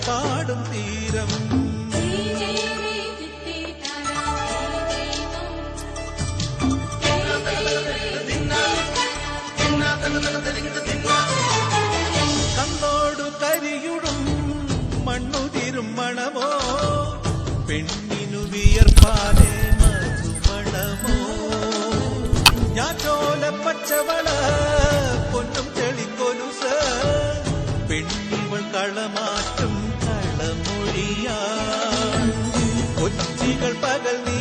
പാടും തീരം കണ്ണോടു കരിയുടും മണ്ണുതിരും മണമോ പെണ്ണിനു വിയർപ്പാതെ മധുമണമോ ഞാൻ ചോല പച്ചവള പൊന്നും ചെളിക്കൊലുസ പെണ്ണിവൾ കളമാറ്റും കളമൊഴിയാ കൊച്ചികൾ പകൽ നീ